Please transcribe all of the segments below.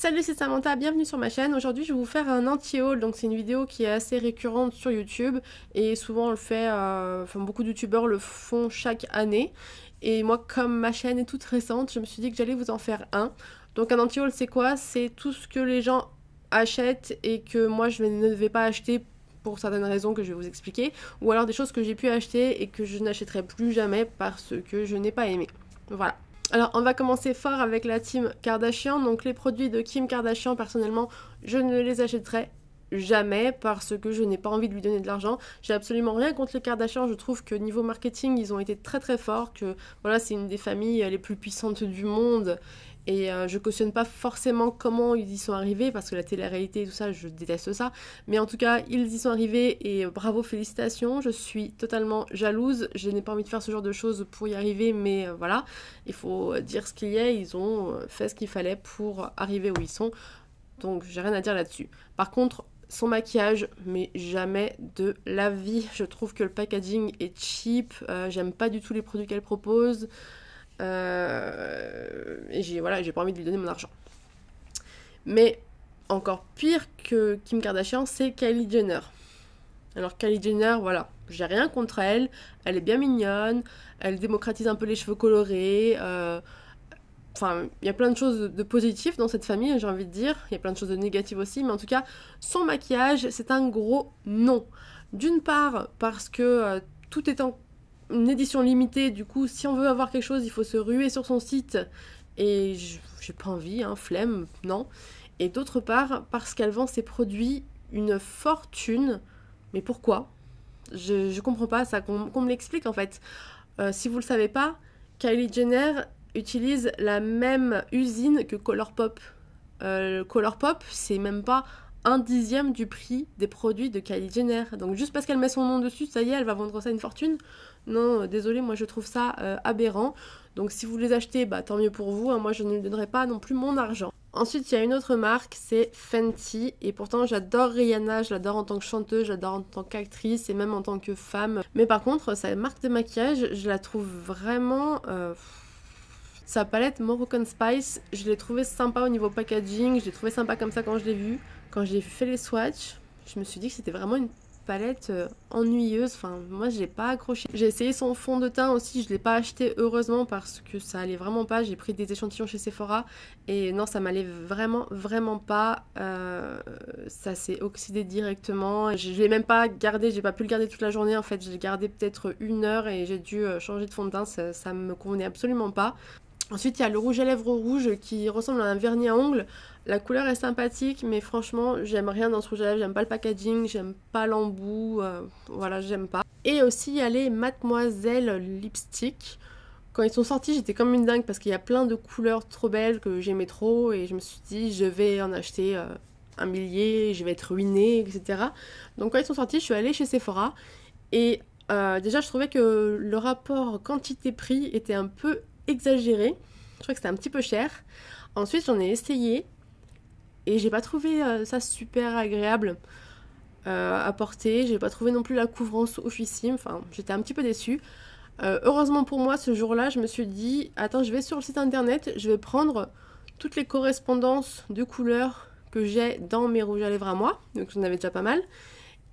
Salut, c'est Samantha, bienvenue sur ma chaîne. Aujourd'hui, je vais vous faire un anti-haul. Donc, c'est une vidéo qui est assez récurrente sur YouTube et souvent on le fait, beaucoup de youtubeurs le font chaque année. Et moi, comme ma chaîne est toute récente, je me suis dit que j'allais vous en faire un. Donc, un anti-haul, c'est quoi? C'est tout ce que les gens achètent et que moi je ne vais pas acheter pour certaines raisons que je vais vous expliquer, ou alors des choses que j'ai pu acheter et que je n'achèterai plus jamais parce que je n'ai pas aimé. Voilà. Alors, on va commencer fort avec la team Kardashian. Donc, les produits de Kim Kardashian, personnellement, je ne les achèterai jamais parce que je n'ai pas envie de lui donner de l'argent. J'ai absolument rien contre les Kardashian. Je trouve que niveau marketing, ils ont été très très forts. Que voilà, c'est une des familles les plus puissantes du monde. Et je cautionne pas forcément comment ils y sont arrivés, parce que la télé-réalité et tout ça, je déteste ça. Mais en tout cas, ils y sont arrivés et bravo, félicitations. Je suis totalement jalouse. Je n'ai pas envie de faire ce genre de choses pour y arriver, mais voilà. Il faut dire ce qu'il y a. Ils ont fait ce qu'il fallait pour arriver où ils sont. Donc, j'ai rien à dire là-dessus. Par contre, son maquillage, mais jamais de la vie. Je trouve que le packaging est cheap. J'aime pas du tout les produits qu'elle propose. Et j'ai pas envie de lui donner mon argent. Mais encore pire que Kim Kardashian, c'est Kylie Jenner. Alors Kylie Jenner, voilà, j'ai rien contre elle. Elle est bien mignonne. Elle démocratise un peu les cheveux colorés. Enfin, il y a plein de choses de positifs dans cette famille, j'ai envie de dire. Il y a plein de choses de négatives aussi, mais en tout cas, son maquillage, c'est un gros non. D'une part, parce que tout est en une édition limitée, du coup, si on veut avoir quelque chose, il faut se ruer sur son site. Et j'ai pas envie, flemme, non. Et d'autre part, parce qu'elle vend ses produits une fortune. Mais pourquoi? Je comprends pas ça, qu'on me l'explique en fait. Si vous le savez pas, Kylie Jenner utilise la même usine que Colourpop. Colourpop, c'est même pas 1/10 du prix des produits de Kylie Jenner. Donc juste parce qu'elle met son nom dessus, ça y est, elle va vendre ça une fortune. Non, désolé, moi je trouve ça aberrant. Donc si vous les achetez, bah tant mieux pour vous. Moi je ne lui donnerai pas non plus mon argent. Ensuite, il y a une autre marque, c'est Fenty. Et pourtant, j'adore Rihanna, je l'adore en tant que chanteuse, je l'adore en tant qu'actrice et même en tant que femme. Mais par contre, sa marque de maquillage, je la trouve vraiment... Sa palette Moroccan Spice, je l'ai trouvée sympa au niveau packaging, je l'ai trouvée sympa comme ça quand je l'ai vue. Quand j'ai fait les swatchs, je me suis dit que c'était vraiment une palette ennuyeuse, enfin moi je l'ai pas accroché. J'ai essayé son fond de teint aussi, je l'ai pas acheté heureusement parce que ça allait vraiment pas. J'ai pris des échantillons chez Sephora et non, ça m'allait vraiment pas. Ça s'est oxydé directement. Je l'ai même pas gardé, j'ai pas pu le garder toute la journée en fait. Je l'ai gardé peut-être 1 heure et j'ai dû changer de fond de teint, ça me convenait absolument pas. Ensuite, il y a le rouge à lèvres rouge qui ressemble à un vernis à ongles. La couleur est sympathique, mais franchement, j'aime rien dans ce rouge à lèvres. J'aime pas le packaging, j'aime pas l'embout, voilà, j'aime pas. Et aussi, il y a les Mademoiselle Lipstick. Quand ils sont sortis, j'étais comme une dingue parce qu'il y a plein de couleurs trop belles que j'aimais trop. Et je me suis dit, je vais en acheter un millier, je vais être ruinée, etc. Donc quand ils sont sortis, je suis allée chez Sephora. Et déjà, je trouvais que le rapport quantité-prix était un peu exagéré. Je trouvais que c'était un petit peu cher. Ensuite, j'en ai essayé et j'ai pas trouvé ça super agréable à porter. J'ai pas trouvé non plus la couvrance oufissime. Enfin, j'étais un petit peu déçue. Heureusement pour moi, ce jour-là, je me suis dit, attends, je vais sur le site internet, je vais prendre toutes les correspondances de couleurs que j'ai dans mes rouges à lèvres à moi. Donc j'en avais déjà pas mal.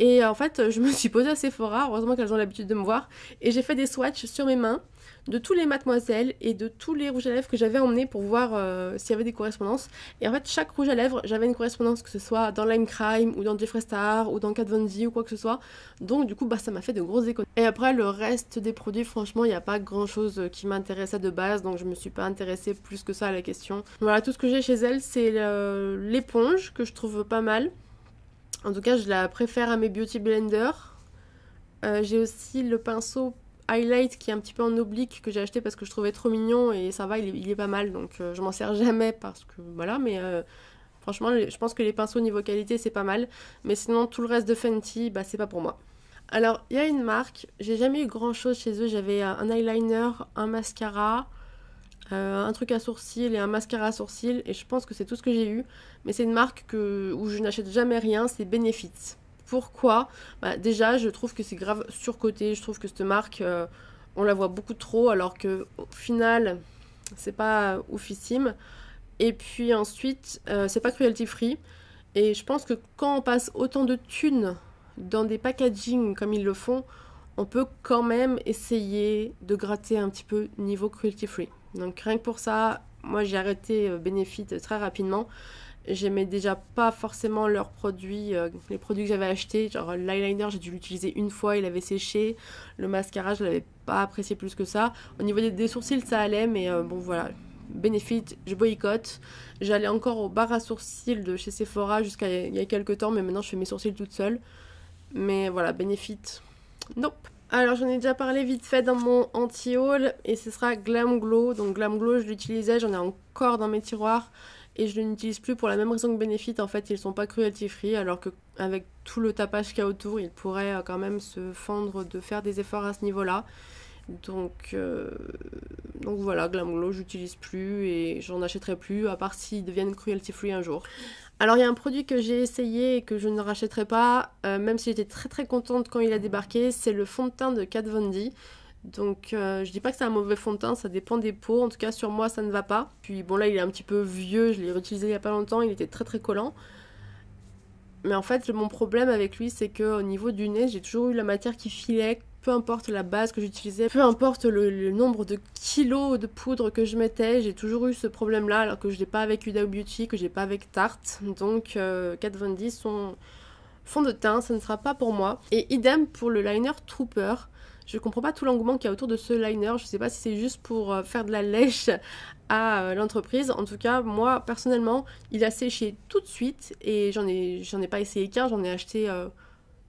Et en fait, je me suis posée à Sephora, heureusement qu'elles ont l'habitude de me voir, et j'ai fait des swatchs sur mes mains de tous les mademoiselles et de tous les rouges à lèvres que j'avais emmenés pour voir s'il y avait des correspondances. Et en fait, chaque rouge à lèvres, j'avais une correspondance, que ce soit dans Lime Crime ou dans Jeffree Star ou dans Kat Von D ou quoi que ce soit. Donc du coup, ça m'a fait de grosses économies. Et après, le reste des produits, franchement, il n'y a pas grand chose qui m'intéressait de base, donc je me suis pas intéressée plus que ça à la question. Voilà, tout ce que j'ai chez elle, c'est l'éponge, que je trouve pas mal. En tout cas, je la préfère à mes Beauty Blender. J'ai aussi le pinceau highlight qui est un petit peu en oblique que j'ai acheté parce que je trouvais trop mignon et ça va, il est pas mal. Donc je m'en sers jamais parce que voilà, mais franchement, je pense que les pinceaux niveau qualité c'est pas mal. Mais sinon, tout le reste de Fenty, c'est pas pour moi. Alors, il y a une marque, j'ai jamais eu grand chose chez eux. J'avais un eyeliner, un mascara, un truc à sourcils et un mascara à sourcils, et je pense que c'est tout ce que j'ai eu. Mais c'est une marque où je n'achète jamais rien, c'est Benefit. Pourquoi? Déjà, je trouve que c'est grave surcoté. Je trouve que cette marque, on la voit beaucoup trop, alors que au final, c'est pas oufissime. Et puis ensuite, c'est pas cruelty free. Et je pense que quand on passe autant de thunes dans des packaging comme ils le font, on peut quand même essayer de gratter un petit peu niveau cruelty free. Donc rien que pour ça, moi j'ai arrêté Benefit très rapidement. J'aimais déjà pas forcément leurs produits, les produits que j'avais achetés. Genre l'eyeliner, j'ai dû l'utiliser une fois, il avait séché. Le mascara, je l'avais pas apprécié plus que ça. Au niveau des sourcils, ça allait, mais bon voilà. Benefit, je boycotte. J'allais encore au bar à sourcils de chez Sephora jusqu'à il y a quelques temps, mais maintenant je fais mes sourcils toute seule. Mais voilà, Benefit, nope. Alors j'en ai déjà parlé vite fait dans mon anti-haul et ce sera Glam Glow. Donc Glam Glow, je l'utilisais, j'en ai encore dans mes tiroirs. Et je ne l'utilise plus pour la même raison que Benefit. En fait, ils sont pas cruelty free, alors qu'avec tout le tapage qu'il y a autour, ils pourraient quand même se fendre de faire des efforts à ce niveau-là. Donc voilà, Glam Glow, j'utilise plus et j'en achèterai plus, à part s'ils deviennent cruelty free un jour. Alors il y a un produit que j'ai essayé et que je ne rachèterai pas, même si j'étais très très contente quand il a débarqué, c'est le fond de teint de Kat Von D. Donc je dis pas que c'est un mauvais fond de teint, ça dépend des peaux, en tout cas sur moi ça ne va pas. Puis bon là il est un petit peu vieux, je l'ai réutilisé il y a pas longtemps, il était très très collant. Mais en fait mon problème avec lui c'est qu'au niveau du nez j'ai toujours eu la matière qui filait, peu importe la base que j'utilisais, peu importe le nombre de kilos de poudre que je mettais, j'ai toujours eu ce problème là alors que je l'ai pas avec Huda Beauty, que j'ai pas avec Tarte. Donc Kat Von D, son fond de teint, ça ne sera pas pour moi. Et idem pour le liner Trooper. Je comprends pas tout l'engouement qu'il y a autour de ce liner. Je sais pas si c'est juste pour faire de la lèche à l'entreprise. En tout cas, moi, personnellement, il a séché tout de suite. Et j'en ai pas essayé qu'un, j'en ai acheté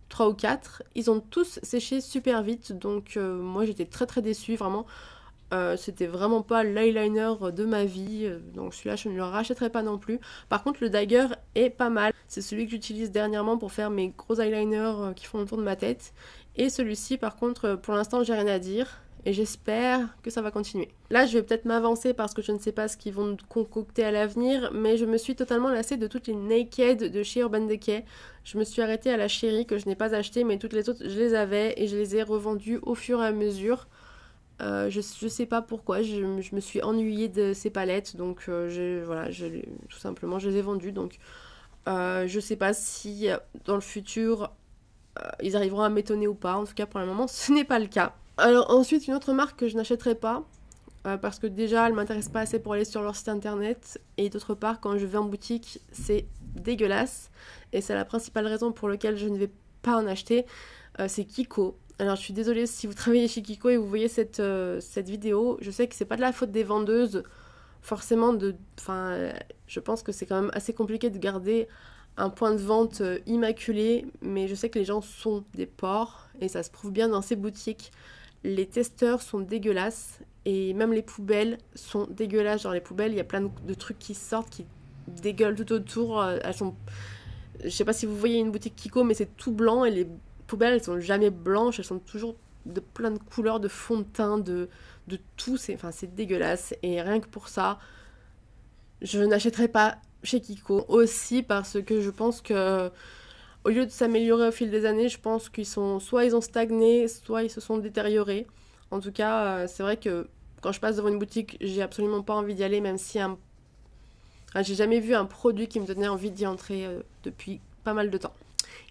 3 ou 4. Ils ont tous séché super vite. Donc moi, j'étais très très déçue, vraiment. C'était vraiment pas l'eyeliner de ma vie, donc celui-là je ne le rachèterai pas non plus. Par contre le Dagger est pas mal, c'est celui que j'utilise dernièrement pour faire mes gros eyeliners qui font le tour de ma tête. Et celui-ci par contre pour l'instant j'ai rien à dire et j'espère que ça va continuer. Là je vais peut-être m'avancer parce que je ne sais pas ce qu'ils vont nous concocter à l'avenir, mais je me suis totalement lassée de toutes les Naked de chez Urban Decay. Je me suis arrêtée à la Chérie que je n'ai pas acheté, mais toutes les autres je les avais et je les ai revendues au fur et à mesure. Je sais pas pourquoi, je me suis ennuyée de ces palettes, donc tout simplement je les ai vendues. Donc je sais pas si dans le futur ils arriveront à m'étonner ou pas. En tout cas pour le moment ce n'est pas le cas. Alors ensuite une autre marque que je n'achèterai pas parce que déjà elle m'intéresse pas assez pour aller sur leur site internet, et d'autre part quand je vais en boutique c'est dégueulasse et c'est la principale raison pour laquelle je ne vais pas en acheter. C'est Kiko. Alors je suis désolée si vous travaillez chez Kiko et vous voyez cette vidéo, je sais que c'est pas de la faute des vendeuses, forcément je pense que c'est quand même assez compliqué de garder un point de vente immaculé, mais je sais que les gens sont des porcs et ça se prouve bien dans ces boutiques. Les testeurs sont dégueulasses et même les poubelles sont dégueulasses. Genre les poubelles, il y a plein de trucs qui sortent, qui dégueulent tout autour. Elles sont... Je sais pas si vous voyez une boutique Kiko, mais c'est tout blanc et les poubelles elles sont jamais blanches, elles sont toujours de plein de couleurs, de fond de teint, de tout, c'est dégueulasse. Et rien que pour ça, je n'achèterai pas chez Kiko. Aussi parce que je pense que au lieu de s'améliorer au fil des années, je pense qu'ils ont stagné, soit ils se sont détériorés. En tout cas, c'est vrai que quand je passe devant une boutique, j'ai absolument pas envie d'y aller, même si j'ai jamais vu un produit qui me donnait envie d'y entrer depuis pas mal de temps.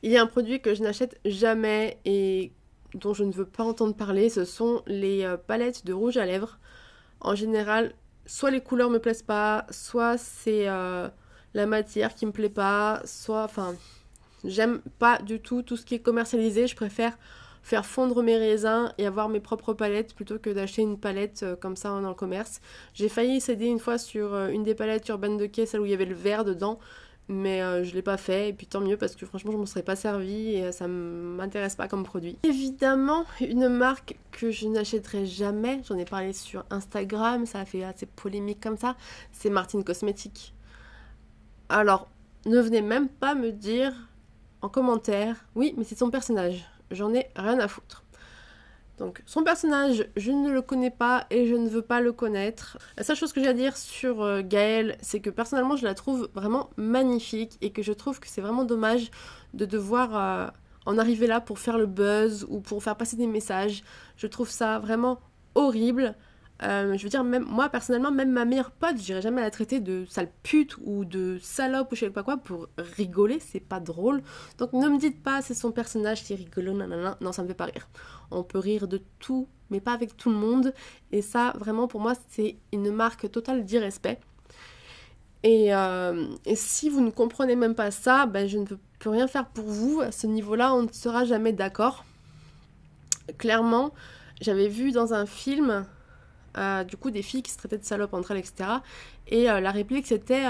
Il y a un produit que je n'achète jamais et dont je ne veux pas entendre parler, ce sont les palettes de rouge à lèvres. En général, soit les couleurs me plaisent pas, soit c'est la matière qui me plaît pas, j'aime pas du tout ce qui est commercialisé. Je préfère faire fondre mes raisins et avoir mes propres palettes plutôt que d'acheter une palette comme ça dans le commerce. J'ai failli céder une fois sur une des palettes Urban Decay, celle où il y avait le vert dedans, mais je l'ai pas fait, et puis tant mieux parce que franchement je m'en serais pas servi et ça m'intéresse pas comme produit. Évidemment une marque que je n'achèterai jamais, j'en ai parlé sur Instagram, ça a fait assez polémique comme ça, c'est Martine Cosmetics. Alors ne venez même pas me dire en commentaire, oui mais c'est son personnage, j'en ai rien à foutre. Donc son personnage, je ne le connais pas et je ne veux pas le connaître. La seule chose que j'ai à dire sur Gaëlle, c'est que personnellement je la trouve vraiment magnifique et que je trouve que c'est vraiment dommage de devoir en arriver là pour faire le buzz ou pour faire passer des messages. Je trouve ça vraiment horrible. Je veux dire, même moi personnellement, même ma meilleure pote, j'irais jamais la traiter de sale pute ou de salope ou je sais pas quoi pour rigoler, c'est pas drôle. Donc ne me dites pas c'est son personnage qui est rigolo, nanana, non ça me fait pas rire. On peut rire de tout, mais pas avec tout le monde. Et ça, vraiment pour moi, c'est une marque totale d'irrespect. Et si vous ne comprenez même pas ça, ben je ne peux plus rien faire pour vous. À ce niveau-là, on ne sera jamais d'accord. Clairement, j'avais vu dans un film, du coup, des filles qui se traitaient de salopes entre elles, etc. Et la réplique, c'était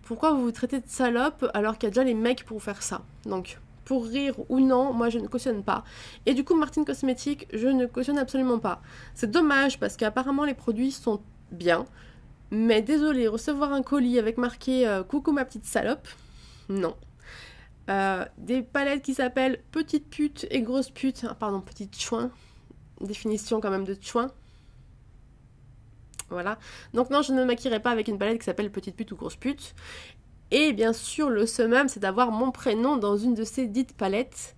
pourquoi vous vous traitez de salope alors qu'il y a déjà les mecs pour faire ça? Donc, pour rire ou non, moi, je ne cautionne pas. Et du coup, Martine Cosmetics, je ne cautionne absolument pas. C'est dommage parce qu'apparemment, les produits sont bien. Mais désolé, recevoir un colis avec marqué coucou ma petite salope, non. Des palettes qui s'appellent petite pute et grosse pute, pardon, petite chouin, définition quand même de chouin. Voilà. Donc non, je ne me maquillerai pas avec une palette qui s'appelle petite pute ou grosse pute. Et bien sûr, le summum, c'est d'avoir mon prénom dans une de ces dites palettes.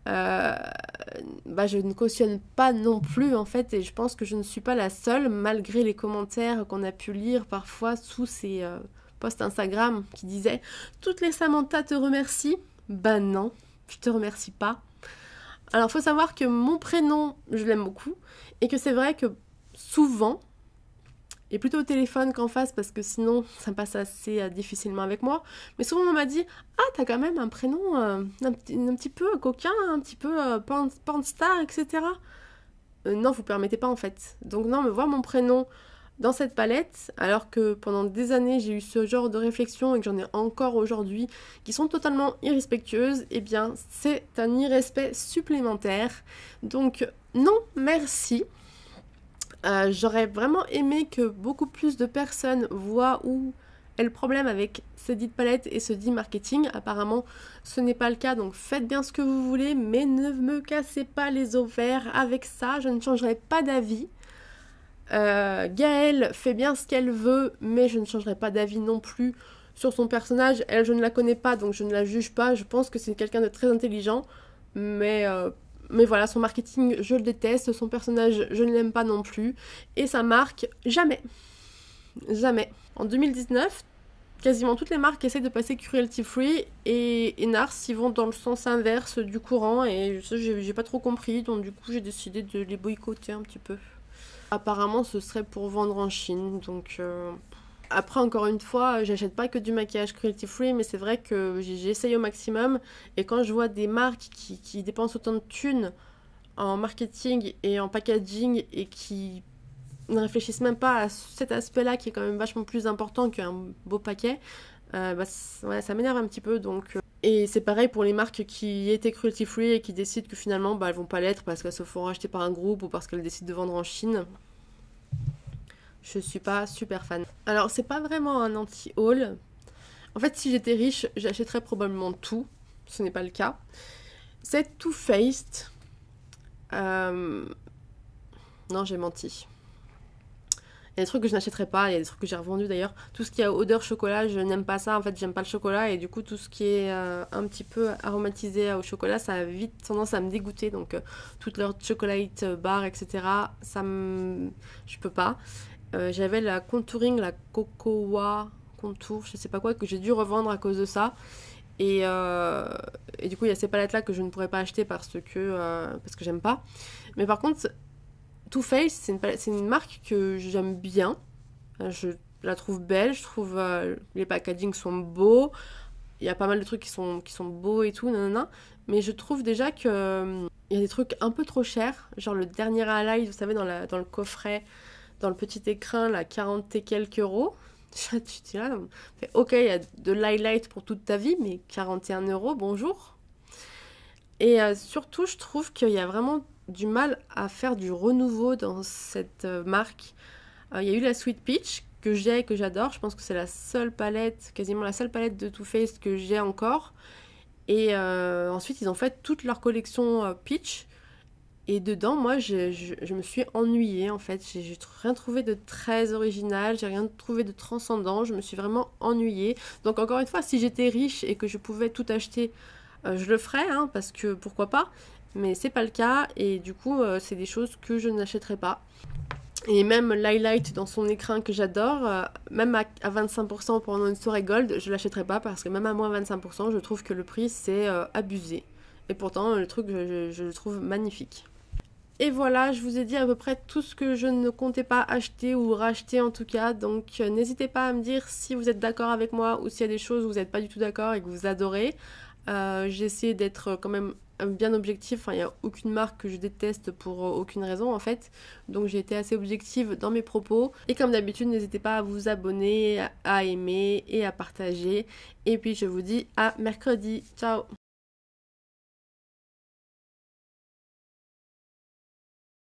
Je ne cautionne pas non plus en fait, et je pense que je ne suis pas la seule, malgré les commentaires qu'on a pu lire parfois sous ces posts Instagram qui disaient « Toutes les Samantha te remercient ». Ben non, je te remercie pas. Alors faut savoir que mon prénom, je l'aime beaucoup, et que c'est vrai que souvent, et plutôt au téléphone qu'en face parce que sinon ça passe assez difficilement avec moi. Mais souvent on m'a dit « Ah, t'as quand même un prénom un petit peu coquin, un petit peu porn star, etc. » Non, vous permettez pas en fait. Donc non, me voir mon prénom dans cette palette, alors que pendant des années j'ai eu ce genre de réflexion et que j'en ai encore aujourd'hui, qui sont totalement irrespectueuses, eh bien c'est un irrespect supplémentaire. Donc non, merci. J'aurais vraiment aimé que beaucoup plus de personnes voient où est le problème avec ces dites palettes et ce dit marketing. Apparemment, ce n'est pas le cas, donc faites bien ce que vous voulez, mais ne me cassez pas les ovaires avec ça, je ne changerai pas d'avis. Gaëlle fait bien ce qu'elle veut, mais je ne changerai pas d'avis non plus sur son personnage. Elle, je ne la connais pas, donc je ne la juge pas. Je pense que c'est quelqu'un de très intelligent, mais voilà, son marketing, je le déteste, son personnage, je ne l'aime pas non plus, et sa marque, jamais. Jamais. En 2019, quasiment toutes les marques essaient de passer cruelty free, et Nars, ils vont dans le sens inverse du courant, et ça, j'ai pas trop compris, donc du coup, j'ai décidé de les boycotter un petit peu. Apparemment, ce serait pour vendre en Chine, donc... Après, encore une fois, j'achète pas que du maquillage cruelty free, mais c'est vrai que j'essaye au maximum. Et quand je vois des marques qui dépensent autant de thunes en marketing et en packaging et qui ne réfléchissent même pas à cet aspect-là qui est quand même vachement plus important qu'un beau paquet, ouais, ça m'énerve un petit peu. Donc, et c'est pareil pour les marques qui étaient cruelty free et qui décident que finalement elles vont pas l'être parce qu'elles se font racheter par un groupe ou parce qu'elles décident de vendre en Chine. Je suis pas super fan. Alors, c'est pas vraiment un anti-haul. En fait, si j'étais riche, j'achèterais probablement tout. Ce n'est pas le cas. C'est Too Faced. Non, j'ai menti. Il y a des trucs que je n'achèterais pas, il y a des trucs que j'ai revendus d'ailleurs. Tout ce qui a odeur chocolat, je n'aime pas ça. En fait, j'aime pas le chocolat et du coup, tout ce qui est un petit peu aromatisé au chocolat, ça a vite tendance à me dégoûter. Donc, toutes leurs chocolate bars, etc., je peux pas. J'avais la contouring, la Cocoa Contour, je sais pas quoi, que j'ai dû revendre à cause de ça. Et du coup, il y a ces palettes-là que je ne pourrais pas acheter parce que j'aime pas. Mais par contre, Too Faced, c'est une marque que j'aime bien. Je la trouve belle, je trouve les packagings sont beaux. Il y a pas mal de trucs qui sont beaux et tout, nanana. Mais je trouve déjà que il y a des trucs un peu trop chers. Genre le dernier highlight, vous savez, dans le coffret, dans le petit écrin, là, 40 et quelques euros. Tu es là, ok, il y a de l'highlight pour toute ta vie, mais 41 euros, bonjour. Et surtout, je trouve qu'il y a vraiment du mal à faire du renouveau dans cette marque. Il y a eu la Sweet Peach, que j'ai et que j'adore. Je pense que c'est la seule palette, quasiment la seule palette de Too Faced que j'ai encore. Et ensuite, ils ont fait toute leur collection Peach. Et dedans, moi, je me suis ennuyée, en fait. J'ai rien trouvé de très original, j'ai rien trouvé de transcendant, je me suis vraiment ennuyée. Donc, encore une fois, si j'étais riche et que je pouvais tout acheter, je le ferais, hein, parce que pourquoi pas. Mais c'est pas le cas, et du coup, c'est des choses que je n'achèterai pas. Et même l'highlight dans son écrin que j'adore, même à 25% pendant une soirée gold, je l'achèterai pas parce que même à moins 25%, je trouve que le prix c'est abusé. Et pourtant, le truc, je le trouve magnifique. Et voilà, je vous ai dit à peu près tout ce que je ne comptais pas acheter ou racheter en tout cas. Donc n'hésitez pas à me dire si vous êtes d'accord avec moi ou s'il y a des choses où vous n'êtes pas du tout d'accord et que vous adorez. J'ai essayé d'être quand même bien objective, enfin il n'y a aucune marque que je déteste pour aucune raison en fait, donc j'ai été assez objective dans mes propos, et comme d'habitude n'hésitez pas à vous abonner, à aimer et à partager, et puis je vous dis à mercredi, ciao.